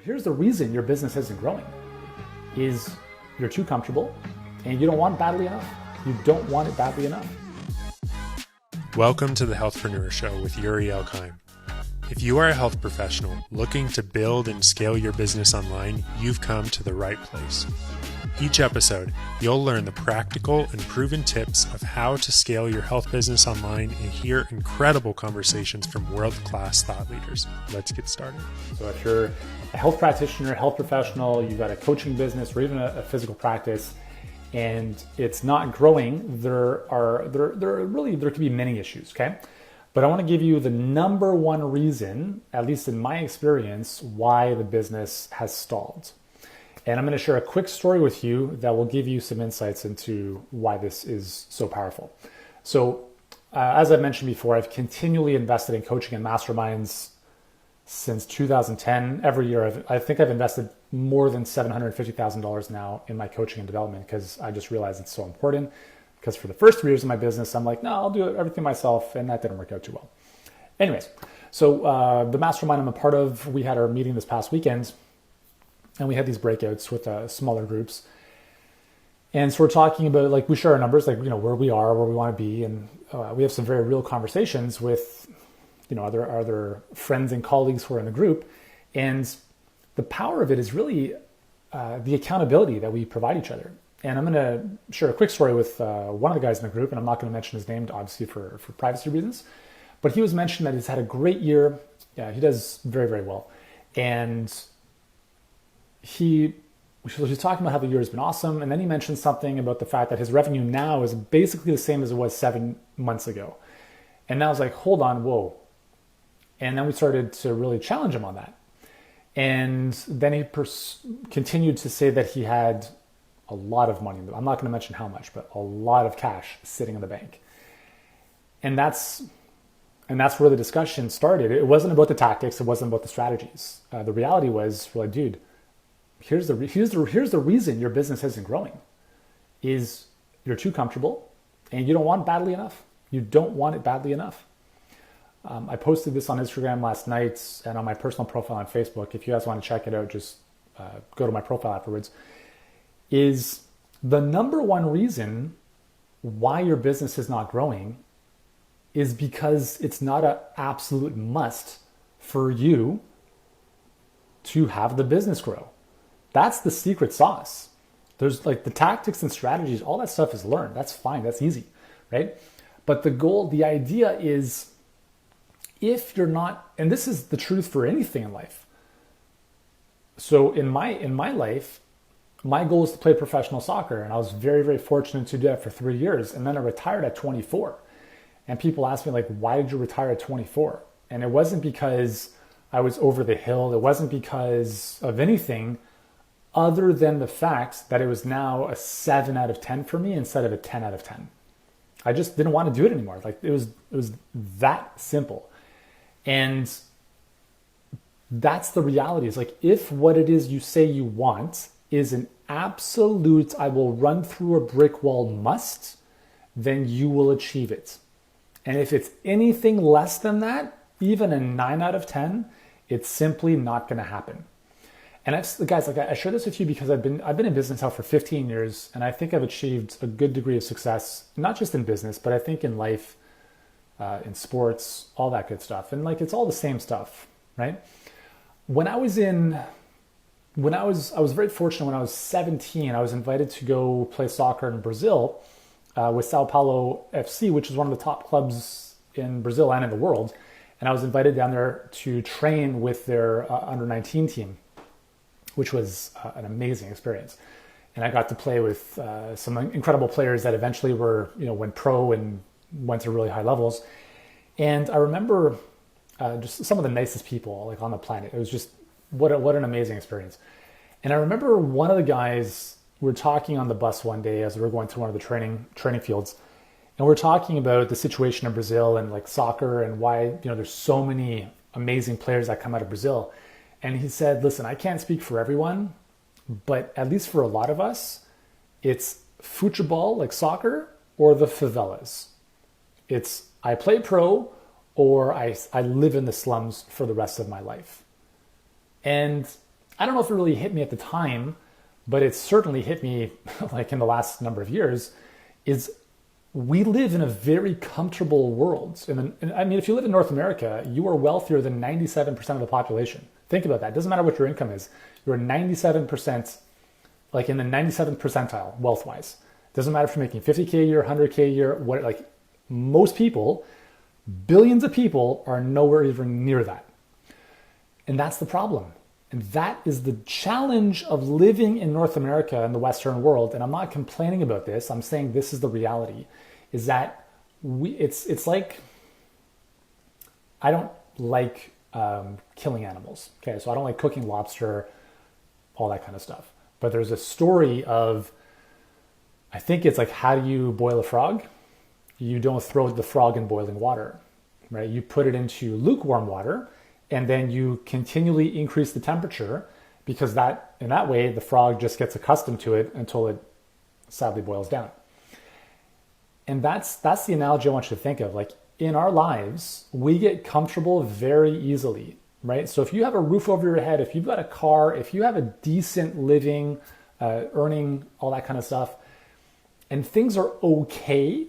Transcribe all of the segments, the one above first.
Here's the reason your business isn't growing is you're too comfortable and you don't want it badly enough. You don't want it badly enough. Welcome to the Healthpreneur Show with Yuri Elkheim. If you are a health professional looking to build and scale your business online, you've come to the right place. Each episode, you'll learn the practical and proven tips of how to scale your health business online and hear incredible conversations from world-class thought leaders. Let's get started. So if you're a health practitioner, health professional, you've got a coaching business or even a physical practice, and it's not growing, there could be many issues, okay? But I want to give you the number one reason, at least in my experience, why the business has stalled. And I'm going to share a quick story with you that will give you some insights into why this is so powerful. So as I mentioned before, I've continually invested in coaching and masterminds since 2010. Every year, I think I've invested more than $750,000 now in my coaching and development because I just realized it's so important. Because for the first 3 years of my business, I'm like, no, I'll do everything myself. And that didn't work out too well. Anyways, so the mastermind I'm a part of, we had our meeting this past weekend. And we had these breakouts with smaller groups. And so we're talking about, like, we share our numbers, like, where we are, where we want to be. And we have some very real conversations with, other friends and colleagues who are in the group. And the power of it is really the accountability that we provide each other. And I'm going to share a quick story with one of the guys in the group. And I'm not going to mention his name, obviously, for privacy reasons. But he was mentioning that he's had a great year. Yeah, he does very, very well. And he was talking about how the year has been awesome. And then he mentioned something about the fact that his revenue now is basically the same as it was 7 months ago. And now I was like, hold on, whoa. And then we started to really challenge him on that. And then he continued to say that he had a lot of money. I'm not going to mention how much, but a lot of cash sitting in the bank. And that's where the discussion started. It wasn't about the tactics. It wasn't about the strategies. The reality was, we're like, dude, here's the reason your business isn't growing is you're too comfortable and you don't want it badly enough. You don't want it badly enough. I posted this on Instagram last night and on my personal profile on Facebook. If you guys want to check it out, just go to my profile afterwards. Is the number one reason why your business is not growing is because it's not an absolute must for you to have the business grow. That's the secret sauce. There's like the tactics and strategies, all that stuff is learned. That's fine. That's easy, right? But the idea is if you're not, and this is the truth for anything in life. So in my life, my goal is to play professional soccer. And I was very, very fortunate to do that for 3 years. And then I retired at 24. And people ask me, like, why did you retire at 24? And it wasn't because I was over the hill. It wasn't because of anything other than the fact that it was now a 7 out of 10 for me instead of a 10 out of 10. I just didn't want to do it anymore. Like it was that simple. And that's the reality. It's like, if what it is you say you want is an absolute, I will run through a brick wall must, then you will achieve it. And if it's anything less than that, even a 9 out of 10, it's simply not going to happen. And guys, like I share this with you because I've been in business now for 15 years, and I think I've achieved a good degree of success, not just in business, but I think in life, in sports, all that good stuff. And like, it's all the same stuff, right? I was very fortunate when I was 17, I was invited to go play soccer in Brazil with Sao Paulo FC, which is one of the top clubs in Brazil and in the world. And I was invited down there to train with their under 19 team, which was an amazing experience. And I got to play with some incredible players that eventually went pro and went to really high levels. And I remember just some of the nicest people like on the planet. It was just what an amazing experience. And I remember one of the guys, we were talking on the bus one day as we were going through one of the training fields. And we're talking about the situation in Brazil and like soccer and why, there's so many amazing players that come out of Brazil. And he said, listen, I can't speak for everyone, but at least for a lot of us, it's football, like soccer, or the favelas. It's I play pro or I live in the slums for the rest of my life. And I don't know if it really hit me at the time, but it certainly hit me like in the last number of years, is we live in a very comfortable world. And I mean, if you live in North America, you are wealthier than 97% of the population. Think about that. It doesn't matter what your income is. You're 97%, like in the 97th percentile wealth-wise. Doesn't matter if you're making 50K a year, 100K a year, what, like most people, billions of people are nowhere even near that. And that's the problem. And that is the challenge of living in North America and the Western world. And I'm not complaining about this. I'm saying this is the reality, is that it's like, I don't like killing animals. Okay, so I don't like cooking lobster, all that kind of stuff. But there's a story of, I think it's like, how do you boil a frog? You don't throw the frog in boiling water, right? You put it into lukewarm water, and then you continually increase the temperature, because in that way, the frog just gets accustomed to it until it sadly boils down. And that's the analogy I want you to think of. Like in our lives, we get comfortable very easily, right? So if you have a roof over your head, if you've got a car, if you have a decent living, earning, all that kind of stuff, and things are okay,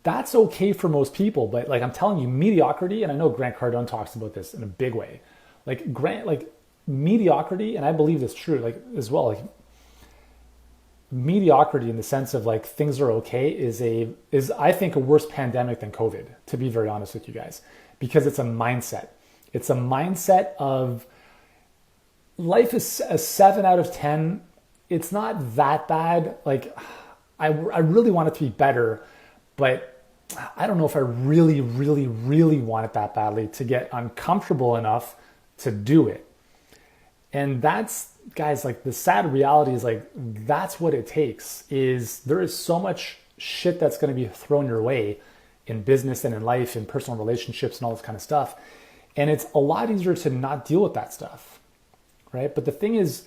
that's okay for most people. But like I'm telling you, mediocrity, and I know Grant Cardone talks about this in a big way, like mediocrity, and I believe this true, like as well, like mediocrity in the sense of like things are okay is I think a worse pandemic than COVID, to be very honest with you guys, because it's a mindset. It's a mindset of life is a 7 out of 10. It's not that bad. Like I really want it to be better, but I don't know if I really, really, really want it that badly to get uncomfortable enough to do it. And that's, guys, like the sad reality is like, that's what it takes. Is there is so much shit that's going to be thrown your way in business and in life, in personal relationships and all this kind of stuff. And it's a lot easier to not deal with that stuff, right? But the thing is,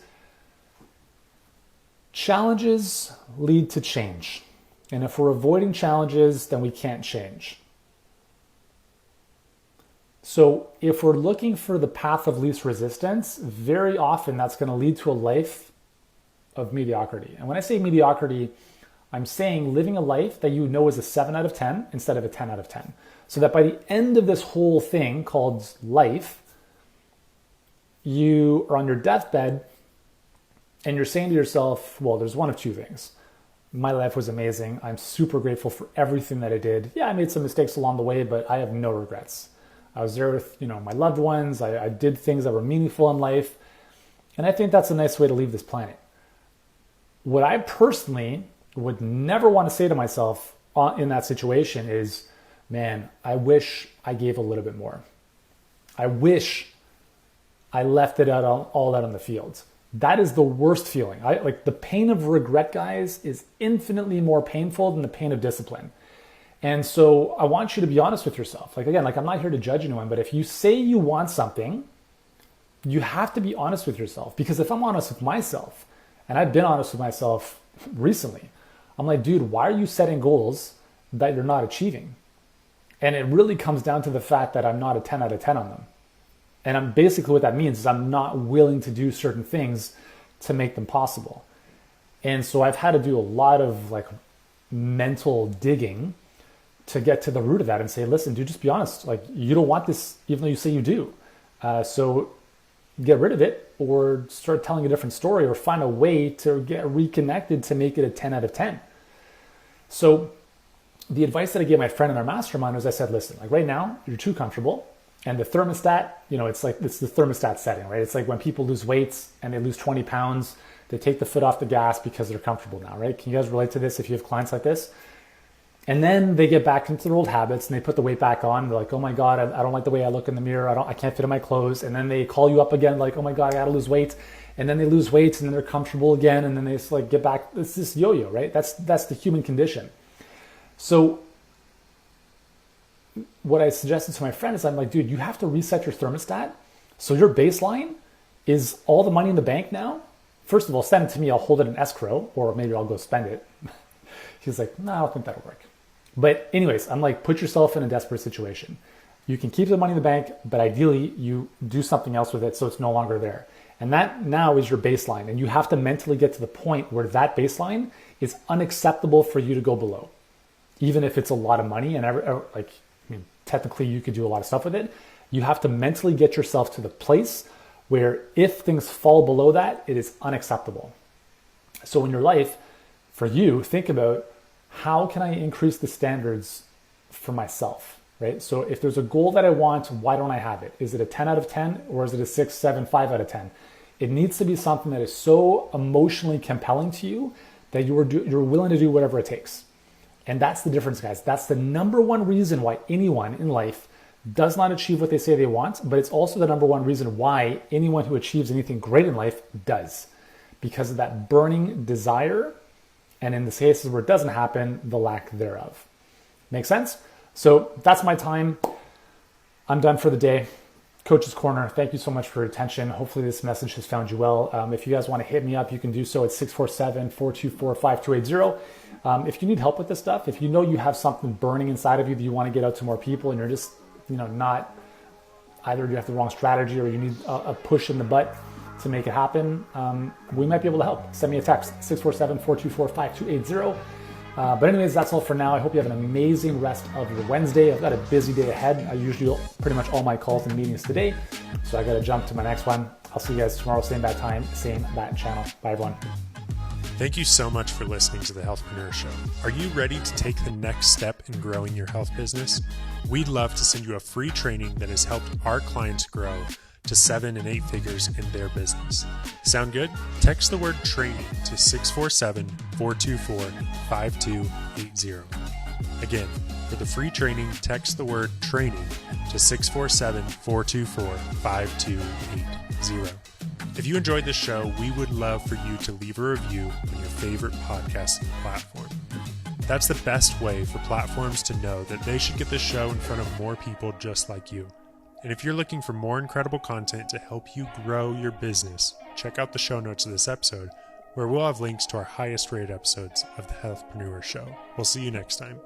challenges lead to change. And if we're avoiding challenges, then we can't change. So if we're looking for the path of least resistance, very often that's going to lead to a life of mediocrity. And when I say mediocrity, I'm saying living a life that you know is a 7 out of 10 instead of a 10 out of 10. So that by the end of this whole thing called life, you are on your deathbed and you're saying to yourself, well, there's one of two things. My life was amazing. I'm super grateful for everything that I did. Yeah, I made some mistakes along the way, but I have no regrets. I was there with, my loved ones. I did things that were meaningful in life. And I think that's a nice way to leave this planet. What I personally would never want to say to myself in that situation is, man, I wish I gave a little bit more. I wish I left it all out on the field. That is the worst feeling. Like the pain of regret, guys, is infinitely more painful than the pain of discipline. And so I want you to be honest with yourself. Like, again, I'm not here to judge anyone, but if you say you want something, you have to be honest with yourself. Because if I'm honest with myself, and I've been honest with myself recently, I'm like, dude, why are you setting goals that you're not achieving? And it really comes down to the fact that I'm not a 10 out of 10 on them. And I'm basically, what that means is I'm not willing to do certain things to make them possible. And so I've had to do a lot of like mental digging to get to the root of that and say, listen, dude, just be honest. Like, you don't want this, even though you say you do. So get rid of it, or start telling a different story, or find a way to get reconnected to make it a 10 out of 10. So the advice that I gave my friend in our mastermind was, I said, listen, like right now you're too comfortable. And the thermostat, it's the thermostat setting, right? It's like when people lose weights and they lose 20 pounds, they take the foot off the gas because they're comfortable now, right? Can you guys relate to this if you have clients like this? And then they get back into their old habits and they put the weight back on. They're like, oh my God, I don't like the way I look in the mirror. I can't fit in my clothes. And then they call you up again, like, oh my God, I gotta lose weight. And then they lose weight and then they're comfortable again. And then they just like get back. It's this yo-yo, right? That's the human condition. So what I suggested to my friend is, I'm like, dude, you have to reset your thermostat. So your baseline is all the money in the bank now. First of all, send it to me. I'll hold it in escrow, or maybe I'll go spend it. He's like, no, I don't think that'll work. But anyways, I'm like, put yourself in a desperate situation. You can keep the money in the bank, but ideally you do something else with it so it's no longer there. And that now is your baseline. And you have to mentally get to the point where that baseline is unacceptable for you to go below. Even if it's a lot of money and technically you could do a lot of stuff with it, you have to mentally get yourself to the place where if things fall below that, it is unacceptable. So in your life, for you, think about how can I increase the standards for myself, right? So if there's a goal that I want, why don't I have it? Is it a 10 out of 10 or is it a 6, 7, 5 out of 10? It needs to be something that is so emotionally compelling to you that you're willing to do whatever it takes. And that's the difference, guys. That's the number one reason why anyone in life does not achieve what they say they want, but it's also the number one reason why anyone who achieves anything great in life does. Because of that burning desire, and in the cases where it doesn't happen, the lack thereof. Make sense? So that's my time. I'm done for the day. Coach's Corner, thank you so much for your attention. Hopefully this message has found you well. If you guys want to hit me up, you can do so at 647-424-5280. If you need help with this stuff, if you know you have something burning inside of you that you want to get out to more people and you're just, not, either you have the wrong strategy or you need a push in the butt to make it happen, we might be able to help. Send me a text, 647-424-5280. But anyways, that's all for now. I hope you have an amazing rest of your Wednesday. I've got a busy day ahead. I usually do pretty much all my calls and meetings today, so I got to jump to my next one. I'll see you guys tomorrow, same bad time, same bad channel. Bye, everyone. Thank you so much for listening to the Healthpreneur Show. Are you ready to take the next step in growing your health business? We'd love to send you a free training that has helped our clients grow to 7 and 8 figures in their business. Sound good? Text the word training to 647-424-5280. Again, for the free training, text the word training to 647-424-5280. If you enjoyed this show, we would love for you to leave a review on your favorite podcasting platform. That's the best way for platforms to know that they should get this show in front of more people just like you. And if you're looking for more incredible content to help you grow your business, check out the show notes of this episode, where we'll have links to our highest rated episodes of the Healthpreneur Show. We'll see you next time.